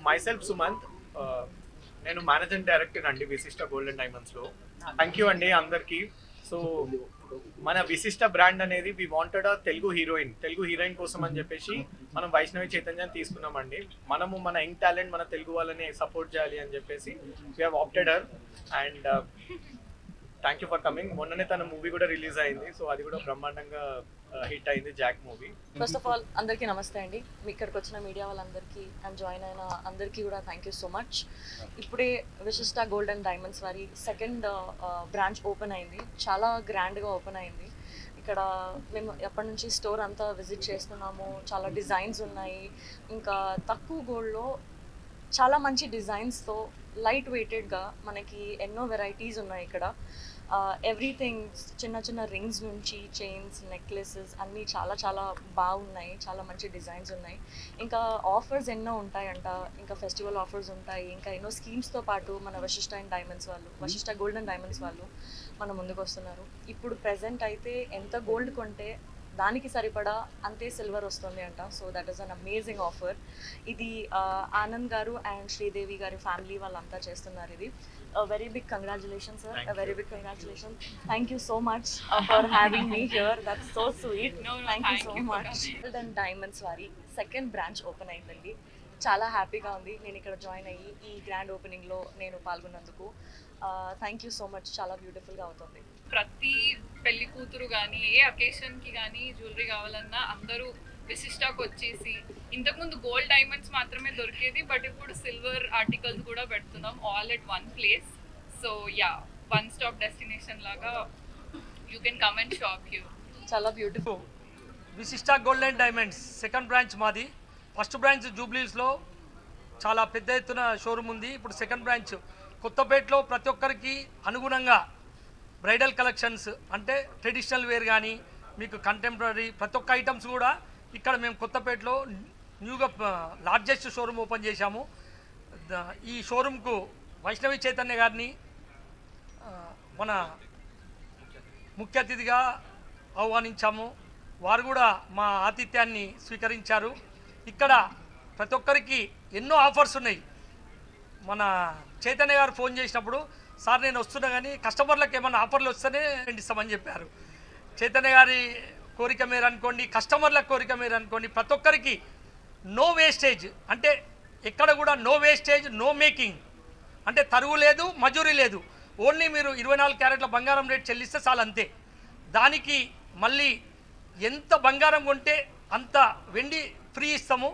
Myself Sumanth, నేను managing director అండి విశిష్ట గోల్డ్ అండ్ డైమండ్స్లో. థ్యాంక్ యూ అండి అందరికీ. సో మన విశిష్ట బ్రాండ్ అనేది వి వాంటెడ్ తెలుగు హీరోయిన్ కోసం అని చెప్పేసి మనం వైష్ణవి చైతన్యాన్ని తీసుకున్నామండి. మనము మన యంగ్ టాలెంట్ మన తెలుగు వాళ్ళని సపోర్ట్ చేయాలి అని చెప్పేసి we have opted her. And thank you for coming. మొన్ననే తన మూవీ కూడా రిలీజ్ అయింది, సో అది కూడా బ్రహ్మాండంగా హిట్ అయింది, Jack movie. First of all అందరికీ నమస్తే అండి. మీ ఇక్కడికి వచ్చిన మీడియా వాళ్ళందరికీ అండ్ జాయిన్ అయిన అందరికీ కూడా థ్యాంక్ యూ సో మచ్. ఇప్పుడే విశిష్ట గోల్డ్ అండ్ డైమండ్స్ వారి సెకండ్ బ్రాంచ్ ఓపెన్ అయింది. చాలా గ్రాండ్గా ఓపెన్ అయింది. ఇక్కడ మేము ఎప్పటి నుంచి స్టోర్ అంతా విజిట్ చేస్తున్నాము. చాలా డిజైన్స్ ఉన్నాయి. ఇంకా తక్కువ గోల్డ్లో చాలా మంచి డిజైన్స్తో లైట్ వెయిటెడ్గా మనకి ఎన్నో వెరైటీస్ ఉన్నాయి ఇక్కడ. ఎవ్రీథింగ్ చిన్న చిన్న రింగ్స్ నుంచి చైన్స్, నెక్లెసెస్ అన్నీ చాలా చాలా బాగున్నాయి. చాలా మంచి డిజైన్స్ ఉన్నాయి. ఇంకా ఆఫర్స్ ఎన్నో ఉంటాయంట. ఇంకా ఫెస్టివల్ ఆఫర్స్ ఉంటాయి. ఇంకా ఎన్నో స్కీమ్స్తో పాటు మన వశిష్ట అండ్ డైమండ్స్ వాళ్ళు, వశిష్ట గోల్డ్ అండ్ డైమండ్స్ వాళ్ళు మన ముందుకు వస్తున్నారు. ఇప్పుడు ప్రెజెంట్ అయితే ఎంత గోల్డ్ కొంటే దానికి సరిపడా అంతే సిల్వర్ వస్తుంది అంట. So that is an amazing offer. ఇది ఆనంద్ గారు అండ్ శ్రీదేవి గారి ఫ్యామిలీ వాళ్ళంతా చేస్తున్నారు. ఇది very big congratulation sir, very big congratulation. Thank you so much for having me here. That's so sweet. Thank you so much. Gold and diamonds వారి second branch open అయిందండి. చాలా హ్యాపీగా ఉంది నేను ఇక్కడ జాయిన్ అయ్యి ఈ గ్రాండ్ ఓపెనింగ్లో నేను పాల్గొన్నందుకు. Thank you so much. చాలా బ్యూటిఫుల్గా అవుతుంది. ప్రతి పెళ్లి కూతురు కానీ ఏ అకేషన్కి కానీ జ్యువెలరీ కావాలన్నా అందరూ విశిష్టాకు వచ్చేసి, ఇంతకుముందు గోల్డ్ డైమండ్స్ మాత్రమే దొరికేది, బట్ ఇప్పుడు సిల్వర్ ఆర్టికల్స్ కూడా పెడుతున్నాం all at one place. So yeah, one stop destination లాగా you can come and shop you. చాలా beautiful. Vishishta gold and diamonds second branch మాది. ఫస్ట్ బ్రాంచ్ జూబ్లీస్లో చాలా పెద్ద ఎత్తున షోరూమ్ ఉంది. ఇప్పుడు సెకండ్ బ్రాంచ్ కొత్తపేటలో ప్రతి ఒక్కరికి అనుగుణంగా బ్రైడల్ కలెక్షన్స్ అంటే ట్రెడిషనల్ వేర్ కానీ మీకు కంటెంపరీ ప్రతి ఒక్క ఐటమ్స్ కూడా ఇక్కడ మేము కొత్తపేటలో న్యూగా లార్జెస్ట్ షోరూమ్ ఓపెన్ చేశాము. ఈ షోరూమ్కు వైష్ణవి చైతన్య గారిని మన ముఖ్య అతిథిగా ఆహ్వానించాము. వారు కూడా మా ఆతిథ్యాన్ని స్వీకరించారు. ఇక్కడ ప్రతి ఒక్కరికి ఎన్నో ఆఫర్స్ ఉన్నాయి. మన చైతన్య గారు ఫోన్ చేసినప్పుడు, సార్ నేను వస్తున్నా కానీ కస్టమర్లకు ఏమైనా ఆఫర్లు వస్తేనే ఇస్తామని చెప్పారు. చైతన్య గారి కోరిక మీరు అనుకోండి, కస్టమర్ల కోరిక మీరు అనుకోండి, ప్రతి ఒక్కరికి నో వేస్టేజ్, అంటే ఎక్కడ కూడా నో వేస్టేజ్, నో మేకింగ్, అంటే తరుగు లేదు, మజూరీ లేదు. ఓన్లీ మీరు 24 క్యారెట్ల బంగారం రేట్ చెల్లిస్తే చాలు, అంతే. దానికి మళ్ళీ ఎంత బంగారం కొంటే అంత వెండి ఫ్రీ ఇస్తాము.